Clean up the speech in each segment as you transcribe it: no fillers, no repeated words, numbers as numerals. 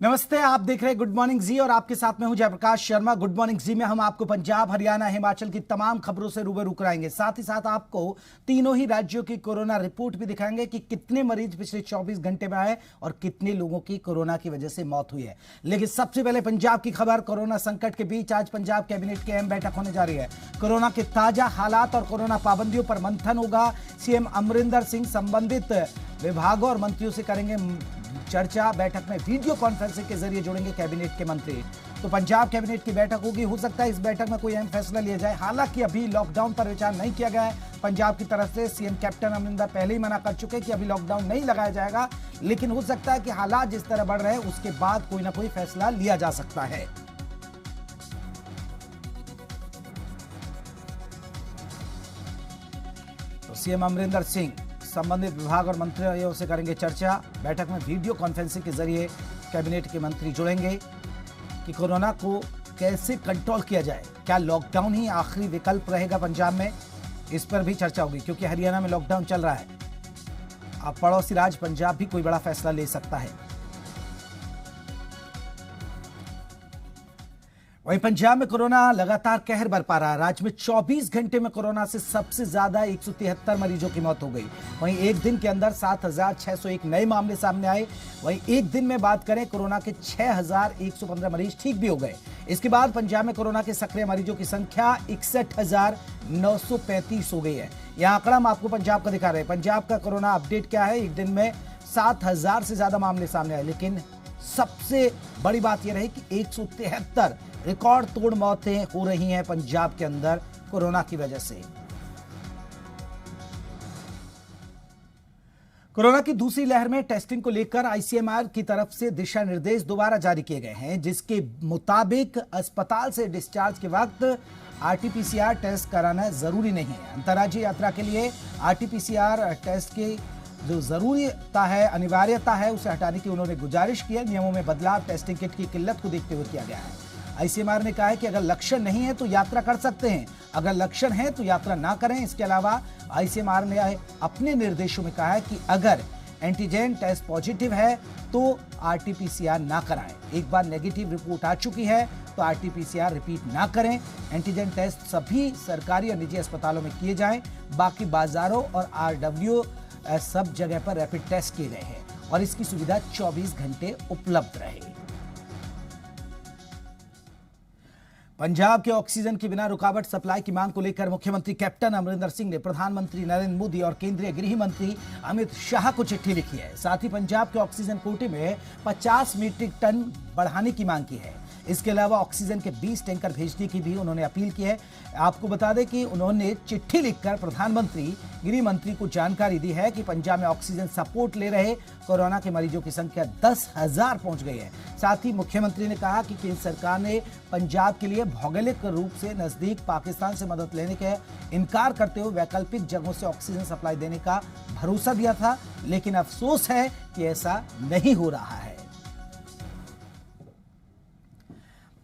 नमस्ते, आप देख रहे हैं गुड मॉर्निंग जी और आपके साथ में हूं जयप्रकाश शर्मा। गुड मॉर्निंग जी में हम आपको पंजाब, हरियाणा, हिमाचल की तमाम खबरों से रूबरू कराएंगे। साथ ही साथ आपको तीनों ही राज्यों की कोरोना रिपोर्ट भी दिखाएंगे कि कितने मरीज पिछले 24 घंटे में आए और कितने लोगों की कोरोना की वजह से मौत हुई है। लेकिन सबसे पहले पंजाब की खबर। कोरोना संकट के बीच आज पंजाब कैबिनेट की अहम बैठक होने जा रही है। कोरोना के ताजा हालात और कोरोना पाबंदियों पर मंथन होगा। सीएम अमरिंदर सिंह संबंधित विभागों और मंत्रियों से करेंगे चर्चा। बैठक में वीडियो कॉन्फ्रेंसिंग के जरिए जुड़ेंगे कैबिनेट के मंत्री। तो पंजाब कैबिनेट की बैठक होगी। हो सकता है इस बैठक में कोई अहम फैसला लिया जाए। हालांकि अभी लॉकडाउन पर विचार नहीं किया गया है पंजाब की तरफ से। सीएम कैप्टन अमरिंदर पहले ही मना कर चुके हैं कि अभी लॉकडाउन नहीं लगाया जाएगा, लेकिन हो सकता है कि हालात जिस तरह बढ़ रहे हैं उसके बाद कोई ना कोई फैसला लिया जा सकता है। तो सीएम अमरिंदर सिंह संबंधित विभाग और मंत्रियों से करेंगे चर्चा। बैठक में वीडियो कॉन्फ्रेंसिंग के जरिए कैबिनेट के मंत्री जुड़ेंगे कि कोरोना को कैसे कंट्रोल किया जाए। क्या लॉकडाउन ही आखिरी विकल्प रहेगा पंजाब में, इस पर भी चर्चा होगी, क्योंकि हरियाणा में लॉकडाउन चल रहा है। अब पड़ोसी राज्य पंजाब भी कोई बड़ा फैसला ले सकता है। वहीं पंजाब में कोरोना लगातार कहर बरपा रहा है। राज्य में 24 घंटे में कोरोना से सबसे ज्यादा 173 मरीजों की मौत हो गई। वहीं एक दिन के अंदर 7,601 नए मामले सामने आए। वहीं एक दिन में बात करें कोरोना के 6,115 मरीज ठीक भी हो गए। इसके बाद पंजाब में कोरोना के सक्रिय मरीजों की संख्या 61,935 हो गई है। यह आंकड़ा हम आपको पंजाब का दिखा रहे हैं। पंजाब का कोरोना अपडेट क्या है। एक दिन में 7,000 से ज्यादा मामले सामने आए, लेकिन सबसे बड़ी बात यह रही कि 173 रिकॉर्ड तोड़ मौतें हो रही हैं पंजाब के अंदर कोरोना की वजह से। कोरोना की दूसरी लहर में टेस्टिंग को लेकर आईसीएमआर की तरफ से दिशा निर्देश दोबारा जारी किए गए हैं, जिसके मुताबिक अस्पताल से डिस्चार्ज के वक्त आरटीपीसीआर टेस्ट कराना जरूरी नहीं है। अंतर्राज्यीय यात्रा के लिए आरटीपीसीआर टेस्ट की जो जरूरीता है, अनिवार्यता है, उसे हटाने की उन्होंने गुजारिश की है। नियमों में बदलाव टेस्टिंग किट की किल्लत को देखते हुए किया गया है। आईसीएमआर ने कहा है कि अगर लक्षण नहीं है तो यात्रा कर सकते हैं, अगर लक्षण है तो यात्रा ना करें। इसके अलावा आईसीएमआर ने अपने निर्देशों में कहा है कि अगर एंटीजन टेस्ट पॉजिटिव है तो आरटीपीसीआर ना कराएं। एक बार नेगेटिव रिपोर्ट आ चुकी है तो आरटीपीसीआर रिपीट ना करें। एंटीजन टेस्ट सभी सरकारी और निजी अस्पतालों में किए जाएं। बाकी बाजारों और आरडब्ल्यू सब जगह पर रैपिड टेस्ट किए गए हैं और इसकी सुविधा 24 घंटे उपलब्ध रहेगी। पंजाब के ऑक्सीजन के बिना रुकावट सप्लाई की मांग को लेकर मुख्यमंत्री कैप्टन अमरिंदर सिंह ने प्रधानमंत्री नरेंद्र मोदी और केंद्रीय गृह मंत्री अमित शाह को चिट्ठी लिखी है। साथ ही पंजाब के ऑक्सीजन कोटे में 50 मीट्रिक टन बढ़ाने की मांग की है। इसके अलावा ऑक्सीजन के 20 टैंकर भेजने की भी उन्होंने अपील की है। आपको बता दें कि उन्होंने चिट्ठी लिखकर प्रधानमंत्री गृह मंत्री को जानकारी दी है कि पंजाब में ऑक्सीजन सपोर्ट ले रहे कोरोना के मरीजों की संख्या 10,000 पहुंच गई है। साथ ही मुख्यमंत्री ने कहा कि केंद्र सरकार ने पंजाब के लिए भौगोलिक रूप से नजदीक पाकिस्तान से मदद लेने के इनकार करते हुए वैकल्पिक जगहों से ऑक्सीजन सप्लाई देने का भरोसा दिया था, लेकिन अफसोस है कि ऐसा नहीं हो रहा है।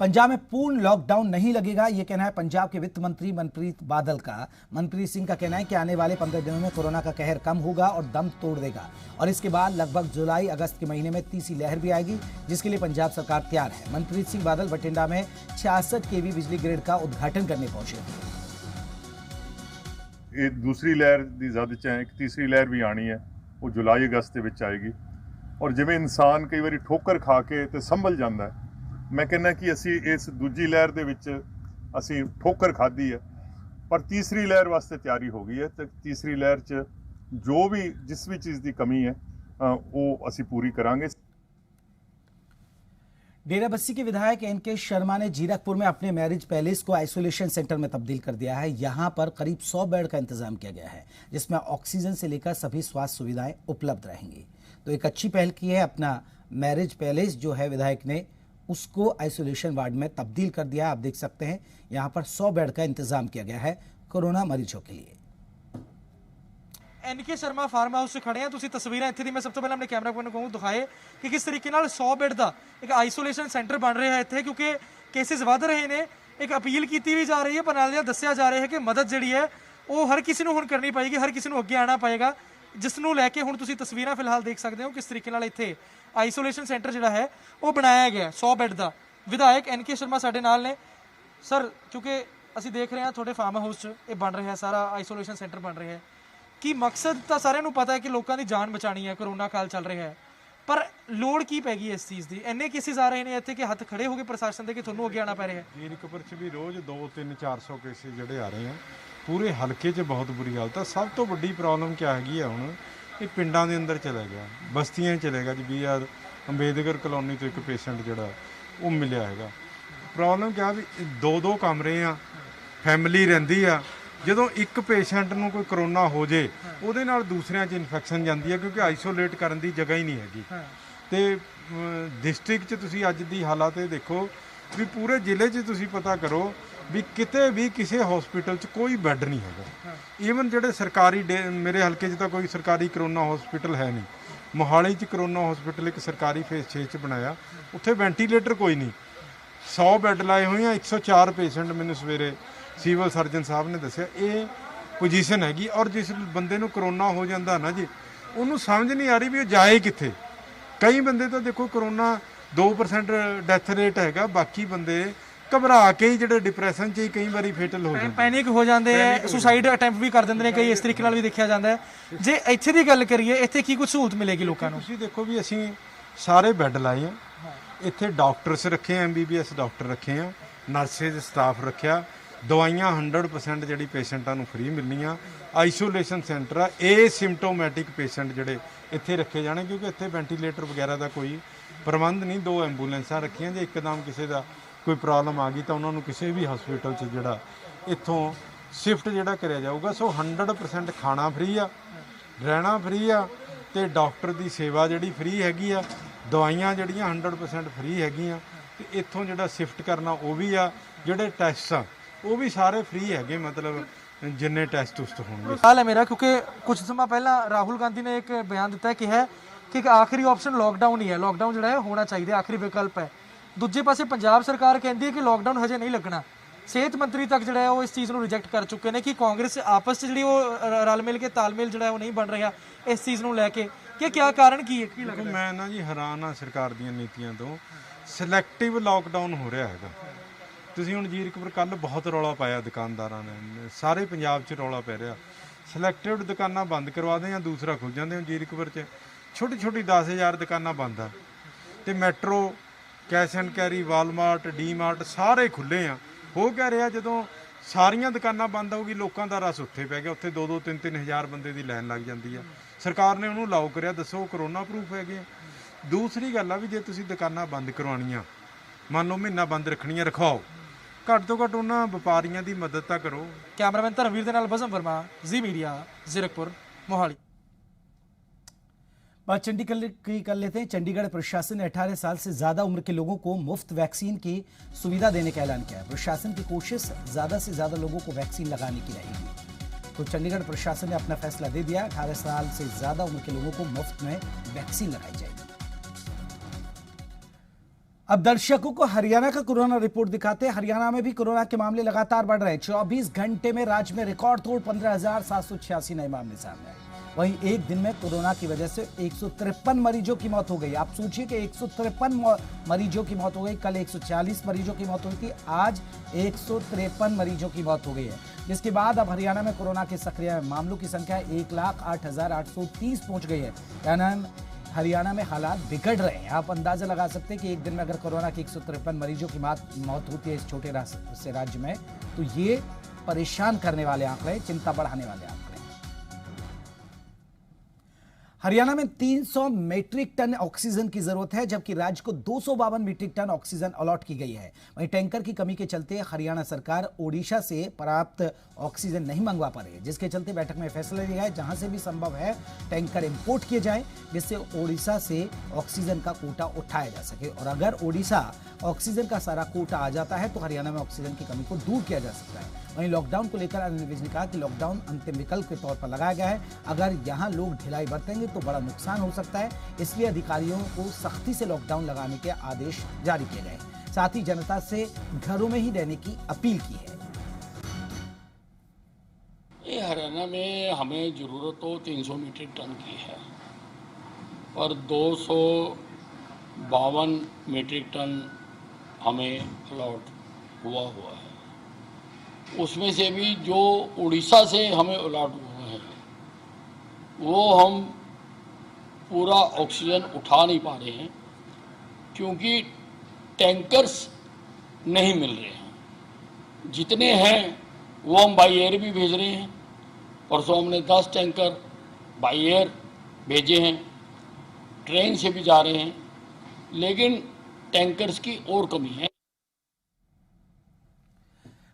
पंजाब में पूर्ण लॉकडाउन नहीं लगेगा, यह कहना है पंजाब के वित्त मंत्री मनप्रीत बादल का। मनप्रीत सिंह का कहना है कि आने वाले 15 दिनों में कोरोना का कहर कम होगा और दम तोड़ देगा और इसके बाद लगभग जुलाई अगस्त के महीने में तीसरी लहर भी आएगी, जिसके लिए पंजाब सरकार तैयार है। मनप्रीत सिंह बादल बठिंडा में 66 केवी बिजली ग्रिड का उद्घाटन करने पहुंचे। दूसरी लहर की ज़्यादा चाहे तीसरी लहर भी आनी है, वो जुलाई अगस्त के आएगी और जिवें इंसान कई बार ठोकर खा के तो संभल जाता है। मैं कहना कि असी इस दूजी लहर दे विच असी ठोकर खाधी है, पर तीसरी लहर वास्ते तैयारी हो गई है। तो तीसरी लहर च जो भी जिस भी चीज़ की कमी है वो असी पूरी करांगे। डेराबस्सी के विधायक एनके शर्मा ने जीरकपुर में अपने मैरिज पैलेस को आइसोलेशन सेंटर में तब्दील कर दिया है। यहां पर करीब 100 बेड का इंतजाम किया गया है, जिसमें ऑक्सीजन से लेकर सभी स्वास्थ्य सुविधाएं उपलब्ध रहेंगी। तो एक अच्छी पहल की है। अपना मैरिज पैलेस जो है विधायक ने उसको आइसोलेशन वार्ड में तब्दील कर दिया। आप देख सकते हैं यहां पर 100 बेड का इंतजाम किया गया है कोरोना मरीजों के लिए। एनके शर्मा फार्म हाउस से खड़े हैं। तुसी तस्वीरें इत्थे दी मैं सब तो पहले अपने कैमरा मैन को दिखाए कि किस तरीके नाल 100 बेड का एक आइसोलेशन सेंटर बन रहा है इत्थे, क्योंकि केसेस वध रहे हैं। एक अपील की भी जा रही है, पर नाल दस्सिया जा रहा है कि मदद जिहड़ी है वो हर किसी को हुण करनी पएगी, हर किसी को अगे आना पएगा। ਜਿਸ ਨੂੰ ਲੈ ਕੇ ਹੁਣ ਤੁਸੀਂ ਤਸਵੀਰਾਂ ਫਿਲਹਾਲ ਦੇਖ ਸਕਦੇ ਹੋ ਕਿਸ ਤਰੀਕੇ ਨਾਲ ਇੱਥੇ ਆਈਸੋਲੇਸ਼ਨ ਸੈਂਟਰ ਜਿਹੜਾ ਹੈ ਉਹ ਬਣਾਇਆ ਗਿਆ 100 ਬੈੱਡ ਦਾ। ਵਿਧਾਇਕ NK ਸ਼ਰਮਾ ਸਾਡੇ ਨਾਲ ਨੇ। ਸਰ, ਕਿਉਂਕਿ ਅਸੀਂ ਦੇਖ ਰਹੇ ਹਾਂ ਤੁਹਾਡੇ ਫਾਰਮ ਹਾਊਸ 'ਚ ਇਹ ਬਣ ਰਿਹਾ ਸਾਰਾ ਆਈਸੋਲੇਸ਼ਨ ਸੈਂਟਰ ਬਣ ਰਿਹਾ ਹੈ, ਕੀ ਮਕਸਦ ਤਾਂ ਸਾਰਿਆਂ ਨੂੰ ਪਤਾ ਹੈ ਕਿ ਲੋਕਾਂ ਦੀ ਜਾਨ ਬਚਾਉਣੀ ਹੈ, ਕਰੋਨਾ ਕਾਲ ਚੱਲ ਰਿਹਾ ਹੈ, ਪਰ ਲੋੜ ਕੀ ਪੈ ਗਈ ਇਸ ਚੀਜ਼ ਦੀ? ਇੰਨੇ ਕੇਸਿਸ ਆ ਰਹੇ ਨੇ ਇੱਥੇ ਕਿ ਹੱਥ ਖੜੇ ਹੋ ਗਏ ਪ੍ਰਸ਼ਾਸਨ ਦੇ ਕਿ ਤੁਹਾਨੂੰ ਅੱਗੇ ਆਉਣਾ ਪੈ ਰਿਹਾ ਹੈ। ਜੀਰਕਪੁਰ 'ਚ ਵੀ ਰੋਜ਼ 200-300-400 ਕੇਸਿਸ ਜਿਹੜੇ ਆ ਰਹੇ ਆ, ਪੂਰੇ ਹਲਕੇ 'ਚ ਬਹੁਤ ਬੁਰੀ ਹਾਲਤ ਆ। ਸਭ ਤੋਂ ਵੱਡੀ ਪ੍ਰੋਬਲਮ ਕੀ ਹੈਗੀ ਆ ਹੁਣ, ਇਹ ਪਿੰਡਾਂ ਦੇ ਅੰਦਰ ਚਲਾ ਗਿਆ, ਬਸਤੀਆਂ 'ਚ ਚਲੇ ਗਿਆ। ਜੀ BR ਅੰਬੇਦਕਰ ਕਲੋਨੀ ਤੋਂ ਇੱਕ ਪੇਸ਼ੈਂਟ ਜਿਹੜਾ ਉਹ ਮਿਲਿਆ ਹੈਗਾ। ਪ੍ਰੋਬਲਮ ਕਿਆ ਵੀ 2-2 ਕਮਰੇ ਆ, ਫੈਮਿਲੀ ਰਹਿੰਦੀ ਆ। ਜਦੋਂ ਇੱਕ ਪੇਸ਼ੈਂਟ ਨੂੰ ਕੋਈ ਕਰੋਨਾ ਹੋ ਜੇ ਉਹਦੇ ਨਾਲ ਦੂਸਰਿਆਂ 'ਚ ਇਨਫੈਕਸ਼ਨ ਜਾਂਦੀ ਹੈ, ਕਿਉਂਕਿ ਆਈਸੋਲੇਟ ਕਰਨ ਦੀ ਜਗ੍ਹਾ ਹੀ ਨਹੀਂ ਹੈਗੀ। ਤੇ ਡਿਸਟ੍ਰਿਕਟ 'ਚ ਤੁਸੀਂ ਅੱਜ ਦੀ ਹਾਲਾਤ ਇਹ ਦੇਖੋ ਵੀ ਪੂਰੇ ਜ਼ਿਲ੍ਹੇ 'ਚ ਤੁਸੀਂ ਪਤਾ ਕਰੋ ਵੀ ਕਿਤੇ ਵੀ ਕਿਸੇ ਹਸਪੀਟਲ 'ਚ ਕੋਈ ਬੈੱਡ ਨਹੀਂ ਹੈਗਾ। ਈਵਨ ਜਿਹੜੇ ਸਰਕਾਰੀ ਮੇਰੇ ਹਲਕੇ 'ਚ ਤਾਂ ਕੋਈ ਸਰਕਾਰੀ ਕਰੋਨਾ ਹਸਪੀਟਲ ਹੈ ਨਹੀਂ। ਮੋਹਾਲੀ 'ਚ ਕਰੋਨਾ ਹਸਪੀਟਲ ਇੱਕ ਸਰਕਾਰੀ ਫੇਜ਼ 6 'ਚ ਬਣਾਇਆ, ਉੱਥੇ ਵੈਂਟੀਲੇਟਰ ਕੋਈ ਨਹੀਂ। 100 ਬੈੱਡ ਲਾਏ ਹੋਏ ਆ, 104 ਪੇਸ਼ੈਂਟ ਮੈਨੂੰ ਸਵੇਰੇ ਸਿਵਲ ਸਰਜਨ ਸਾਹਿਬ ਨੇ ਦੱਸਿਆ। ਇਹ ਪੋਜੀਸ਼ਨ ਹੈਗੀ। ਔਰ ਜਿਸ ਬੰਦੇ ਨੂੰ ਕਰੋਨਾ ਹੋ ਜਾਂਦਾ ਨਾ ਜੀ, ਉਹਨੂੰ ਸਮਝ ਨਹੀਂ ਆ ਰਹੀ ਵੀ ਉਹ ਜਾਏ ਕਿੱਥੇ। ਕਈ ਬੰਦੇ ਤਾਂ ਦੇਖੋ ਕਰੋਨਾ 2% ਡੈਥ ਰੇਟ ਹੈਗਾ, ਬਾਕੀ ਬੰਦੇ ਘਬਰਾ ਕੇ ਹੀ ਜਿਹੜੇ ਡਿਪਰੈਸ਼ਨ 'ਚ ਹੀ ਕਈ ਵਾਰੀ ਫੇਟਲ ਹੋ ਜਾਂਦੇ, ਪੈਨਿਕ ਹੋ ਜਾਂਦੇ ਆ, ਸੁਸਾਈਡ ਅਟੈਂਪਟ ਵੀ ਕਰ ਦਿੰਦੇ ਨੇ ਕਈ। ਇਸ ਤਰੀਕੇ ਨਾਲ ਵੀ ਦੇਖਿਆ ਜਾਂਦਾ ਹੈ। ਜੇ ਇੱਥੇ ਦੀ ਗੱਲ ਕਰੀਏ, ਇੱਥੇ ਕੀ ਕੁਝ ਸਹੂਲਤ ਮਿਲੇਗੀ ਲੋਕਾਂ ਨੂੰ? ਤੁਸੀਂ ਦੇਖੋ ਵੀ ਅਸੀਂ ਸਾਰੇ ਬੈੱਡ ਲਾਏ ਆ, ਇੱਥੇ ਡਾਕਟਰਸ ਰੱਖੇ ਆ, MBBS ਡਾਕਟਰ ਰੱਖੇ ਆ, ਨਰਸਿਸ ਸਟਾਫ ਰੱਖਿਆ, ਦਵਾਈਆਂ 100% ਜਿਹੜੀ ਪੇਸ਼ੈਂਟਾਂ ਨੂੰ ਫ੍ਰੀ ਮਿਲਣੀਆਂ। ਆਈਸੋਲੇਸ਼ਨ ਸੈਂਟਰ ਆ, ਏਸਿਮਟੋਮੈਟਿਕ ਪੇਸ਼ੈਂਟ ਜਿਹੜੇ ਇੱਥੇ ਰੱਖੇ ਜਾਣੇ, ਕਿਉਂਕਿ ਇੱਥੇ ਵੈਂਟੀਲੇਟਰ ਵਗੈਰਾ ਦਾ ਕੋਈ ਪ੍ਰਬੰਧ ਨਹੀਂ। 2 ਐਂਬੂਲੈਂਸਾਂ ਰੱਖੀਆਂ, ਜੇ ਇੱਕਦਮ ਕਿਸੇ ਦਾ ਕੋਈ ਪ੍ਰੋਬਲਮ ਆ ਗਈ ਤਾਂ ਉਹਨਾਂ ਨੂੰ ਕਿਸੇ ਵੀ ਹਸਪੀਟਲ 'ਚ ਜਿਹੜਾ ਇੱਥੋਂ ਸ਼ਿਫਟ ਜਿਹੜਾ ਕਰਿਆ ਜਾਊਗਾ। ਸੋ 100% ਖਾਣਾ ਫ੍ਰੀ ਆ, ਰਹਿਣਾ ਫ੍ਰੀ ਆ, ਤੇ ਡਾਕਟਰ ਦੀ ਸੇਵਾ ਜਿਹੜੀ ਫ੍ਰੀ ਹੈਗੀ ਆ, ਦਵਾਈਆਂ ਜਿਹੜੀਆਂ 100% ਫ੍ਰੀ ਹੈਗੀਆਂ, ਤੇ ਇੱਥੋਂ ਜਿਹੜਾ ਸ਼ਿਫਟ ਕਰਨਾ ਉਹ ਵੀ ਆ। ਜਿਹੜੇ ਟੈਸਟ ਆ ਉਹ ਵੀ ਸਾਰੇ ਫ੍ਰੀ ਹੈਗੇ, ਮਤਲਬ ਜਿੰਨੇ ਟੈਸਟ ਉਸ ਤੋਂ ਹੋਣਗੇ। ਹਾਲ ਹੈ ਮੇਰਾ, ਕਿਉਂਕਿ ਕੁਝ ਸਮਾਂ ਪਹਿਲਾਂ ਰਾਹੁਲ ਗਾਂਧੀ ਨੇ ਇੱਕ ਬਿਆਨ ਦਿੱਤਾ ਹੈ ਕਿ ਇੱਕ ਆਖਰੀ ਆਪਸ਼ਨ ਲੋਕਡਾਊਨ ਹੀ ਹੈ। ਲੋਕਡਾਊਨ ਜਿਹੜਾ ਹੈ ਹੋਣਾ ਚਾਹੀਦਾ, ਆਖਰੀ ਵਿਕਲਪ ਹੈ। ਦੂਜੇ ਪਾਸੇ ਪੰਜਾਬ ਸਰਕਾਰ ਕਹਿੰਦੀ ਹੈ ਕਿ ਲੋਕਡਾਊਨ ਹਜੇ ਨਹੀਂ ਲੱਗਣਾ। ਸਿਹਤ ਮੰਤਰੀ ਤੱਕ ਜਿਹੜਾ ਹੈ ਉਹ ਇਸ ਚੀਜ਼ ਨੂੰ ਰਿਜੈਕਟ ਕਰ ਚੁੱਕੇ ਨੇ ਕਿ ਕਾਂਗਰਸ ਆਪਸ 'ਚ ਜਿਹੜੀ ਉਹ ਰਲ ਮਿਲ ਕੇ ਤਾਲਮੇਲ ਜਿਹੜਾ ਉਹ ਨਹੀਂ ਬਣ ਰਿਹਾ ਇਸ ਚੀਜ਼ ਨੂੰ ਲੈ ਕੇ। ਕਿ ਕਿਆ ਕਾਰਨ ਕੀ ਹੈ, ਕੀ ਲੱਗਦਾ? ਮੈਂ ਨਾ ਜੀ ਹੈਰਾਨ ਆ ਸਰਕਾਰ ਦੀਆਂ ਨੀਤੀਆਂ ਤੋਂ। ਸਿਲੈਕਟਿਵ ਲਾਕਡਾਊਨ ਹੋ ਰਿਹਾ ਹੈਗਾ। ਤੁਸੀਂ ਹੁਣ ਜੀਰਕਪੁਰ ਕੱਲ ਬਹੁਤ ਰੌਲਾ ਪਾਇਆ ਦੁਕਾਨਦਾਰਾਂ ਨੇ, ਸਾਰੇ ਪੰਜਾਬ 'ਚ ਰੌਲਾ ਪੈ ਰਿਹਾ। ਸਿਲੈਕਟਿਵ ਦੁਕਾਨਾਂ ਬੰਦ ਕਰਵਾ ਦੇ ਜਾਂ ਦੂਸਰਾ ਖੁੱਲ ਜਾਂਦੇ। ਹੁਣ ਜੀਰਕਪੁਰ 'ਚ ਛੋਟੀ 10,000 ਦੁਕਾਨਾਂ ਬੰਦ ਆ, ਤੇ metro, cash and carry, Walmart, DMart ਸਾਰੇ ਖੁੱਲੇ ਆ। ਹੋ ਕਹਿ ਰਿਹਾ ਜਦੋਂ ਸਾਰੀਆਂ ਦੁਕਾਨਾਂ ਬੰਦ ਹੋਊਗੀ, ਲੋਕਾਂ ਦਾ ਰਸ ਉੱਥੇ ਪੈ ਗਿਆ। ਉੱਥੇ 2-2, 3-3 ਹਜ਼ਾਰ ਬੰਦੇ ਦੀ ਲਾਈਨ ਲੱਗ ਜਾਂਦੀ ਆ। ਸਰਕਾਰ ਨੇ ਉਹਨੂੰ ਅਲਾਓ ਕਰਿਆ। ਦੱਸੋ ਕਰੋਨਾ ਪ੍ਰੂਫ ਹੈਗੇ ਆ? ਦੂਸਰੀ ਗੱਲ ਆ ਵੀ ਜੇ ਤੁਸੀਂ ਦੁਕਾਨਾਂ ਬੰਦ ਕਰਵਾਉਣੀਆਂ, ਮੰਨ ਲਓ ਮਹੀਨਾ ਬੰਦ ਰੱਖਣੀਆਂ, ਰਖਵਾਓ। ਘੱਟ ਤੋਂ ਘੱਟ ਉਹਨਾਂ ਵਪਾਰੀਆਂ ਦੀ ਮਦਦ ਤਾਂ ਕਰੋ। ਕੈਮਰਾਮੈਨ ਧਰਮਵੀਰ ਦੇ ਨਾਲ ਬਸਮ ਵਰਮਾ, जी मीडिया, जीरकपुर, मोहाली। बात चंडीगढ़ की कर लेते हैं। चंडीगढ़ प्रशासन ने 18 साल से ज्यादा उम्र के लोगों को मुफ्त वैक्सीन की सुविधा देने का ऐलान किया है। प्रशासन की कोशिश ज्यादा से ज्यादा लोगों को वैक्सीन लगाने की रहेगी। तो चंडीगढ़ प्रशासन ने अपना फैसला दे दिया। 18 साल से ज्यादा उम्र के लोगों को मुफ्त में वैक्सीन लगाई जाएगी। अब दर्शकों को हरियाणा का कोरोना रिपोर्ट दिखाते हैं। हरियाणा में भी कोरोना के मामले लगातार बढ़ रहे हैं। 24 घंटे में राज्य में रिकॉर्ड तोड़ 15,786 नए मामले सामने आए। वहीं एक दिन में कोरोना की वजह से 153 मरीजों की मौत हो गई। आप सोचिए कि 153 मरीजों की मौत हो गई। कल 140 मरीजों की मौत हुई थी, आज 153 मरीजों की मौत हो गई है। जिसके बाद अब हरियाणा में कोरोना के सक्रिय मामलों की संख्या 1,08,830 पहुंच गई है। यानी हरियाणा में हालात बिगड़ रहे हैं। आप अंदाजा लगा सकते हैं कि एक दिन में अगर कोरोना के 153 मरीजों की मौत होती है इस छोटे से राज्य में, तो ये परेशान करने वाले आंकड़े, चिंता बढ़ाने वाले आंकड़े। हरियाणा में 300 मीट्रिक टन ऑक्सीजन की जरूरत है, जबकि राज्य को 252 मीट्रिक टन ऑक्सीजन अलॉट की गई है। वहीं टैंकर की कमी के चलते हरियाणा सरकार ओडिशा से पर्याप्त ऑक्सीजन नहीं मंगवा पा रही है, जिसके चलते बैठक में फैसला लिया है जहां से भी संभव है टैंकर इंपोर्ट किए जाएं, जिससे ओडिशा से ऑक्सीजन का कोटा उठाया जा सके। और अगर ओडिशा ऑक्सीजन का सारा कोटा आ जाता है तो हरियाणा में ऑक्सीजन की कमी को दूर किया जा सकता है। वहीं लॉकडाउन को लेकर अनिल विज ने कहा कि लॉकडाउन अंतिम विकल्प के तौर पर लगाया गया है। अगर यहां लोग ढिलाई बरतेंगे तो बड़ा नुकसान हो सकता है, इसलिए अधिकारियों को सख्ती से लॉकडाउन लगाने के आदेश जारी किए गए। साथ ही जनता से घरों में ही रहने की अपील की है। ये हरियाणा हरियाणा में हमें ज़रूरत तो 300 मीट्रिक टन की है, पर 252 मीट्रिक टन हमें अलॉट हुआ है। उसमें से भी जो उड़ीसा से हमें अलॉट हुए हैं वो हम पूरा ऑक्सीजन उठा नहीं पा रहे हैं, क्योंकि टैंकर्स नहीं मिल रहे हैं। जितने हैं वो हम बाई एयर भी भेज रहे हैं। परसों हमने 10 टैंकर बाई एयर भेजे हैं, ट्रेन से भी जा रहे हैं, लेकिन टैंकर्स की और कमी है।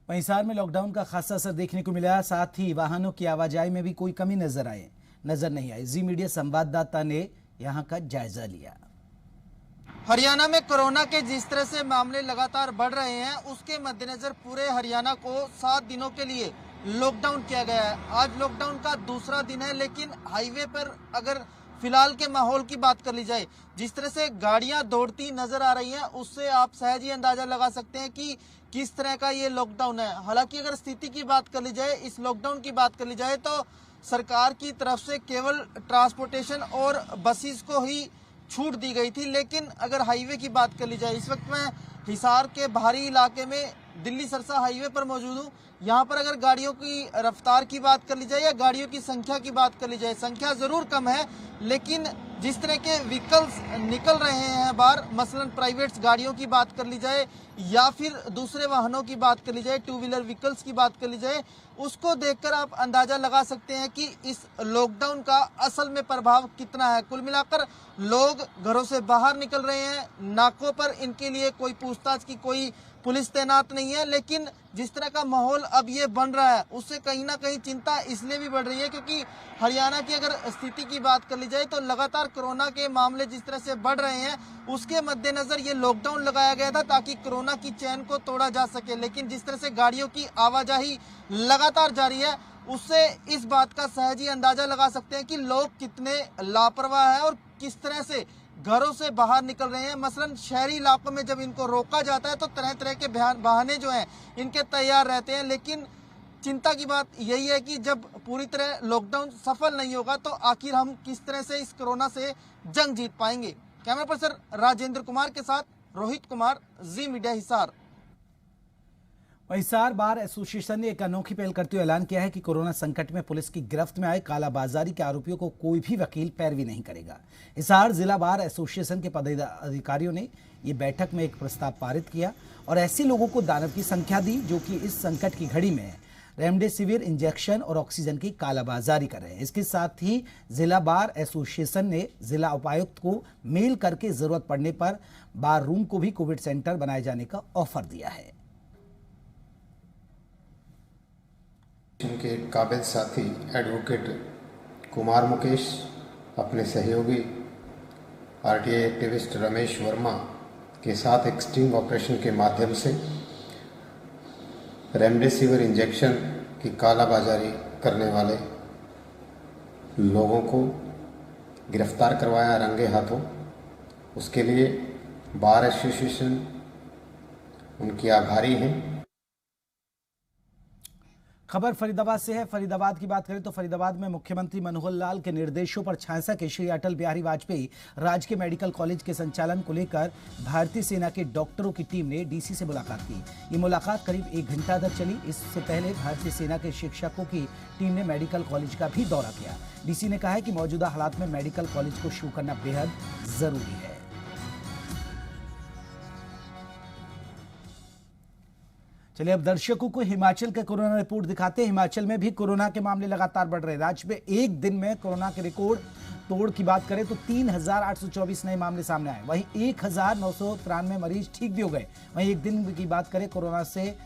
वहीं हिसार में लॉकडाउन का खासा असर देखने को मिला, साथ ही वाहनों की आवाजाही में भी कोई कमी नजर नहीं आई। जी मीडिया संवाददाता ने यहां का जायजा लिया। हरियाणा में कोरोना के जिस तरह से मामले लगातार बढ़ रहे हैं, उसके मद्देनजर पूरे हरियाणा को 7 दिनों के लिए लॉकडाउन किया गया है। आज लॉकडाउन का दूसरा दिन है, लेकिन हाईवे पर अगर फिलहाल के माहौल की बात कर ली जाए, जिस तरह से गाड़ियां दौड़ती नजर आ रही हैं, उससे आप सहज ही अंदाजा लगा सकते हैं कि किस तरह का ये लॉकडाउन है। हालांकि अगर स्थिति की बात कर ली जाए, इस लॉकडाउन की बात कर ली जाए, तो सरकार की तरफ से केवल ट्रांसपोर्टेशन और बसेस को ही छूट दी गई थी। लेकिन अगर हाईवे की बात कर ली जाए, इस वक्त मैं हिसार के बाहरी इलाके में दिल्ली सरसा हाईवे पर मौजूद हूँ। यहाँ पर अगर गाड़ियों की रफ्तार की बात कर ली जाए या गाड़ियों की संख्या की बात कर ली जाए, संख्या जरूर कम है, लेकिन जिस तरह के व्हीकल्स निकल रहे हैं बाहर, मसलन प्राइवेट्स गाड़ियों की बात कर ली जाए या फिर दूसरे वाहनों की बात कर ली जाए, 2 व्हीलर व्हीकल्स की बात कर ली जाए, उसको देखकर आप अंदाजा लगा सकते हैं कि इस लॉकडाउन का असल में प्रभाव कितना है। कुल मिलाकर लोग घरों से बाहर निकल रहे हैं, नाकों पर इनके लिए कोई पूछताछ की कोई पुलिस तैनात नहीं है, लेकिन जिस तरह का माहौल अब ये बन रहा है, उससे कहीं ना कहीं चिंता इसलिए भी बढ़ रही है क्योंकि हरियाणा की अगर स्थिति की बात कर ली जाए तो लगातार कोरोना के मामले जिस तरह से बढ़ रहे हैं, उसके मद्देनजर ये लॉकडाउन लगाया गया था ताकि कोरोना की चैन को तोड़ा जा सके। लेकिन जिस तरह से गाड़ियों की आवाजाही लगातार जारी है, उससे इस बात का सहज ही अंदाजा लगा सकते हैं कि लोग कितने लापरवाह हैं और किस तरह से घरों से बाहर निकल रहे हैं। मसलन शहरी इलाकों में जब इनको रोका जाता है तो तरह तरह के बहाने जो हैं इनके तैयार रहते हैं, लेकिन चिंता की बात यही है कि जब पूरी तरह लॉकडाउन सफल नहीं होगा तो आखिर हम किस तरह से इस कोरोना से जंग जीत पाएंगे। कैमरा पर्सन राजेंद्र कुमार के साथ Rohit Kumar, Zee media Hisar. Hisar bar association ने एक अनोखी पहल करते हुए ऐलान किया है कि कोरोना संकट में पुलिस की गिरफ्त में आए कालाबाजारी के आरोपियों को कोई भी वकील पैरवी नहीं करेगा। हिसार जिला बार एसोसिएशन के पदाधिकारियों ने ये बैठक में एक प्रस्ताव पारित किया और ऐसे लोगों को दानव की संख्या दी जो कि इस संकट की घड़ी में रेमडेसिविर इंजेक्शन और ऑक्सीजन की कालाबाजारी कर रहे हैं। इसके साथ ही जिला बार एसोसिएशन ने जिला उपायुक्त को मेल करके जरूरत पड़ने पर बार रूम को भी कोविड सेंटर बनाए जाने का ऑफर दिया है। के काबिल साथी एडवोकेट कुमार मुकेश, अपने सहयोगी आरटीआई एक्टिविस्ट रमेश वर्मा के साथ एक स्टिंग ऑपरेशन के माध्यम से रेमडेसिविर इंजेक्शन की कालाबाजारी करने वाले लोगों को गिरफ्तार करवाया रंगे हाथों। उसके लिए बार एसोसिएशन उनकी आभारी हैं। खबर फरीदाबाद से है। फरीदाबाद की बात करें तो फरीदाबाद में मुख्यमंत्री मनोहर लाल के निर्देशों पर छांसा के श्री अटल बिहारी वाजपेयी राजकीय मेडिकल कॉलेज के संचालन को लेकर भारतीय सेना के डॉक्टरों की टीम ने डीसी से मुलाकात की। ये मुलाकात करीब 1 घंटा तक चली। इससे पहले भारतीय सेना के शिक्षकों की टीम ने मेडिकल कॉलेज का भी दौरा किया। डीसी ने कहा है कि मौजूदा हालात में मेडिकल कॉलेज को शुरू करना बेहद जरूरी है। चलिए अब दर्शकों को हिमाचल का कोरोना रिपोर्ट दिखाते हैं। हिमाचल में भी कोरोना के मामले लगातार बढ़ रहे हैं। राज्य में एक दिन में कोरोना के रिकॉर्ड तोड़ की बात करें तो 3,824 नए मामले सामने आए। वहीं 1,993 मरीज ठीक भी हो गए। वहीं एक दिन की बात करें कोरोना से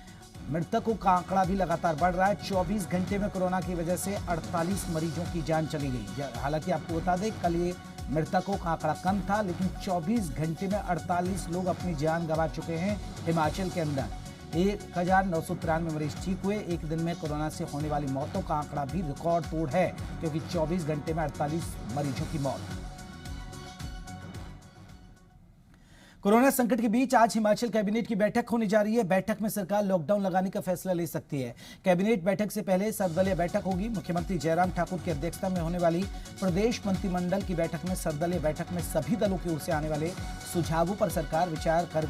मृतकों का आंकड़ा भी लगातार बढ़ रहा है। 24 घंटे में कोरोना की वजह से 48 मरीजों की जान चली गई। हालांकि आपको बता दें कल ये मृतकों का आंकड़ा कम था, लेकिन 24 घंटे में 48 लोग अपनी जान गंवा चुके हैं। हिमाचल के अंदर 1,993 मरीज ठीक हुए। एक दिन में कोरोना से होने वाली मौतों का आंकड़ा भी रिकॉर्ड तोड़ है, क्योंकि 24 घंटे में 48 मरीजों की मौत। कोरोना संकट के बीच आज हिमाचल कैबिनेट की बैठक होने जा रही है। बैठक में सरकार लॉकडाउन लगाने का फैसला ले सकती है। कैबिनेट बैठक से पहले सर्वदलीय बैठक होगी। मुख्यमंत्री जयराम ठाकुर की अध्यक्षता में होने वाली प्रदेश मंत्रिमंडल की बैठक में सर्वदलीय बैठक में सभी दलों की ओर से आने वाले सुझावों पर सरकार विचार कर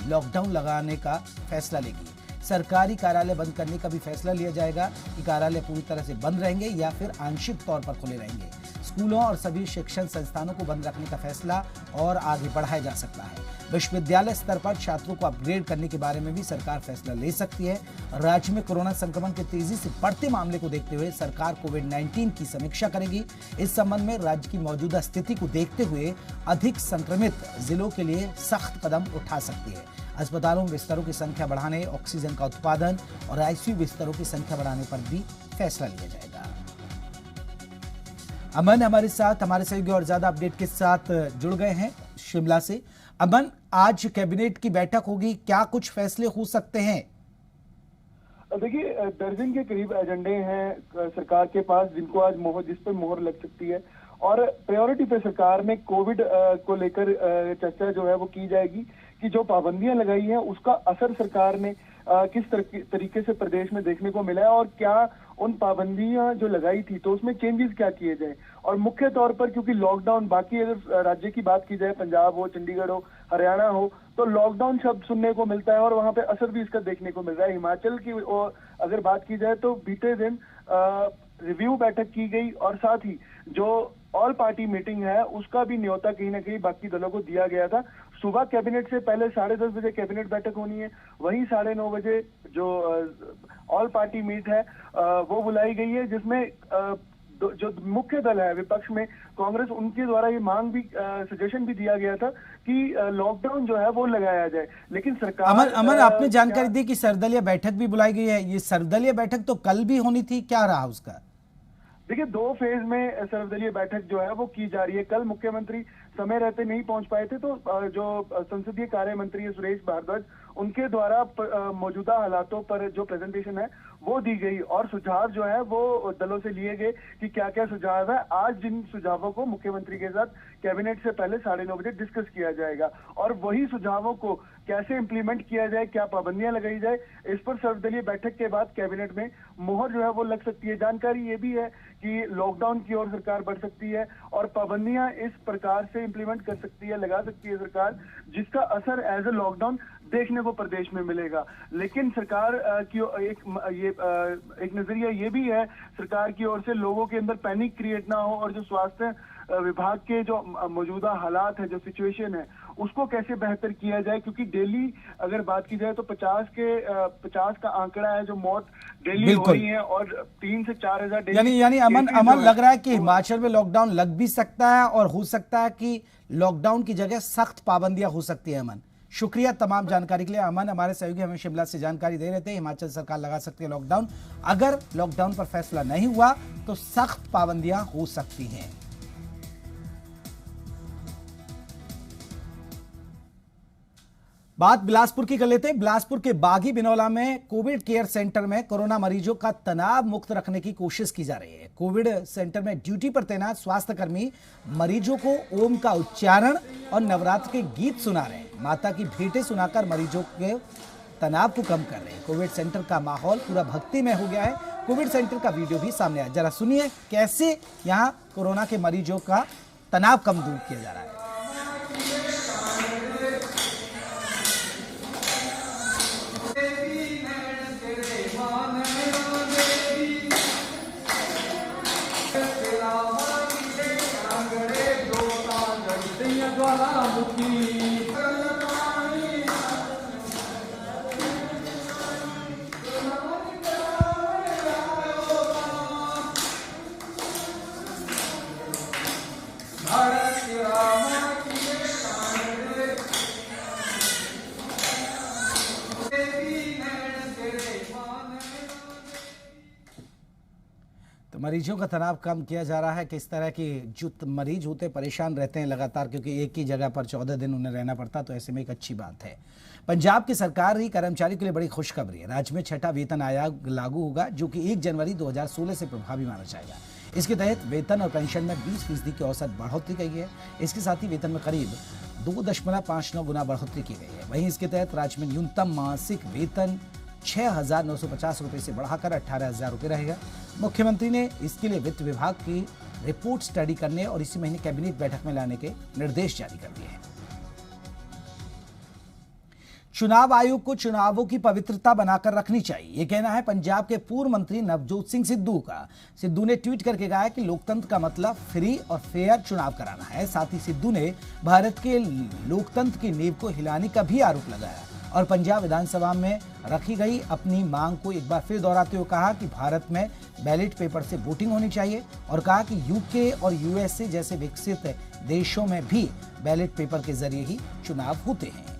लॉकडाउन लगाने का फैसला लेगी। सरकारी कार्यालय बंद करने का भी फैसला लिया जाएगा कि कार्यालय पूरी तरह से बंद रहेंगे या फिर आंशिक तौर पर खुले रहेंगे। स्कूलों और सभी शिक्षण संस्थानों को बंद रखने का फैसला और आगे बढ़ाया जा सकता है। विश्वविद्यालय स्तर पर छात्रों को अपग्रेड करने के बारे में भी सरकार फैसला ले सकती है। राज्य में कोरोना संक्रमण के तेजी से बढ़ते मामले को देखते हुए सरकार कोविड-19 की समीक्षा करेगी। इस संबंध में राज्य की मौजूदा स्थिति को देखते हुए अधिक संक्रमित जिलों के लिए सख्त कदम उठा सकती है। अस्पतालों में बिस्तरों की संख्या बढ़ाने, ऑक्सीजन का उत्पादन और आईसीयू बिस्तरों की संख्या बढ़ाने पर भी फैसला लिया जाएगा। अमन हमारे साथ, हमारे सहयोगी और ज्यादा अपडेट के साथ जुड़ गए हैं शिमला से। अमन, आज कैबिनेट की बैठक होगी, क्या कुछ फैसले हो सकते हैं? देखिए, दर्जन के करीब एजेंडे हैं सरकार के पास जिनको आज जिस पर मोहर लग सकती है और प्रायोरिटी पे सरकार में कोविड को लेकर चर्चा जो है वो की जाएगी कि जो पाबंदियां लगाई हैं उसका असर सरकार ने किस तरीके से प्रदेश में देखने को मिला है और क्या उन पाबंदियां जो लगाई थी तो उसमें चेंजेस क्या किए जाए। और मुख्य तौर पर क्योंकि लॉकडाउन, बाकी अगर राज्य की बात की जाए, पंजाब हो, चंडीगढ़ हो, हरियाणा हो, तो लॉकडाउन शब्द सुनने को मिलता है और वहां पे असर भी इसका देखने को मिल रहा है। हिमाचल की अगर बात की जाए तो बीते दिन रिव्यू बैठक की गई और साथ ही जो ऑल पार्टी मीटिंग है उसका भी न्योता कहीं ना कहीं बाकी दलों को दिया गया था। सुबह कैबिनेट से पहले 10:30 बजे कैबिनेट बैठक होनी है, वहीं 9:30 बजे जो ऑल पार्टी मीट है वो बुलाई गई है, जिसमें जो मुख्य दल है विपक्ष में कांग्रेस, उनके द्वारा ये मांग भी सजेशन भी दिया गया था कि लॉकडाउन जो है वो लगाया जाए। लेकिन सरकार अमन आपने जानकारी दी कि सर्वदलीय बैठक भी बुलाई गई है। ये सर्वदलीय बैठक तो कल भी होनी थी, क्या रहा उसका? देखिए, 2 फेज में सर्वदलीय बैठक जो है वो की जा रही है। कल मुख्यमंत्री समय रहते नहीं पहुंच पाए थे तो जो संसदीय कार्य मंत्री है सुरेश भारद्वाज, उनके द्वारा मौजूदा हालातों पर जो प्रेजेंटेशन है वो दी गई और सुझाव जो है वो दलों से लिए गए कि क्या क्या सुझाव है। आज जिन सुझावों को मुख्यमंत्री के साथ कैबिनेट से पहले 9:30 बजे डिस्कस किया जाएगा और वही सुझावों को कैसे इंप्लीमेंट किया जाए, क्या पाबंदियां लगाई जाए, इस पर सर्वदलीय बैठक के बाद कैबिनेट में मोहर जो है वो लग सकती है। जानकारी ये भी है कि लॉकडाउन की ओर सरकार बढ़ सकती है और पाबंदियां इस प्रकार से इंप्लीमेंट कर सकती है, लगा सकती है सरकार, जिसका असर एज ए लॉकडाउन देखने को प्रदेश में मिलेगा। लेकिन सरकार की एक नजरिया ये भी है सरकार की ओर से, लोगों के अंदर पैनिक क्रिएट ना हो और जो स्वास्थ्य विभाग के जो मौजूदा हालात है, जो सिचुएशन है, उसको कैसे बेहतर किया जाए। क्योंकि डेली अगर बात की जाए तो 50 का आंकड़ा है जो मौत डेली हो रही है और 3 से 4 हजार डेली। यानी अमन लग रहा है कि हिमाचल में लॉकडाउन लग भी सकता है और हो सकता है कि लॉकडाउन की जगह सख्त पाबंदियां हो सकती है। अमन, शुक्रिया तमाम जानकारी के लिए। अमन हमारे सहयोगी हमें शिमला से जानकारी दे रहे थे। हिमाचल सरकार लगा सकती है लॉकडाउन, अगर लॉकडाउन पर फैसला नहीं हुआ तो सख्त पाबंदियां हो सकती हैं। बात बिलासपुर की कर लेते हैं। बिलासपुर के बागी बिनौला में कोविड केयर सेंटर में कोरोना मरीजों का तनाव मुक्त रखने की कोशिश की जा रही है। कोविड सेंटर में ड्यूटी पर तैनात स्वास्थ्यकर्मी मरीजों को ओम का उच्चारण और नवरात्र के गीत सुना रहे हैं। माता की भेंटें सुनाकर मरीजों के तनाव को कम कर रहे हैं। कोविड सेंटर का माहौल पूरा भक्ति में हो गया है। कोविड सेंटर का वीडियो भी सामने आया, जरा सुनिए कैसे यहाँ कोरोना के मरीजों का तनाव कम दूर किया जा रहा है। तो मरीजों का तनाव कम किया जा रहा है। किस तरह की जो मरीज होते परेशान रहते हैं लगातार, क्योंकि एक ही जगह पर 14 दिन उन्हें रहना पड़ता, तो ऐसे में एक अच्छी बात है। पंजाब की सरकारी कर्मचारी के लिए बड़ी खुशखबरी है। राज्य में 6ठा वेतन आयोग लागू होगा, जो कि 1 जनवरी 2016 से प्रभावी माना जाएगा। इसके तहत वेतन और पेंशन में 20% की औसत बढ़ोतरी की गई है। इसके साथ ही वेतन में करीब 2.59 गुना बढ़ोतरी की गई है। वहीं इसके तहत राज्य में न्यूनतम मासिक वेतन 6,950 रुपये से बढ़ाकर 18,000 रुपये रहेगा। मुख्यमंत्री ने इसके लिए वित्त विभाग की रिपोर्ट स्टडी करने और इसी महीने कैबिनेट बैठक में लाने के निर्देश जारी कर दिए हैं। चुनाव आयोग को चुनावों की पवित्रता बनाकर रखनी चाहिए, ये कहना है पंजाब के पूर्व मंत्री नवजोत सिंह सिद्धू का। सिद्धू ने ट्वीट करके कहा कि लोकतंत्र का मतलब फ्री और फेयर चुनाव कराना है। साथ ही सिद्धू ने भारत के लोकतंत्र की नींव को हिलाने का भी आरोप लगाया और पंजाब विधानसभा में रखी गई अपनी मांग को एक बार फिर दोहराते हुए कहा कि भारत में बैलेट पेपर से वोटिंग होनी चाहिए और कहा कि यूके और यूएसए जैसे विकसित देशों में भी बैलेट पेपर के जरिए ही चुनाव होते हैं।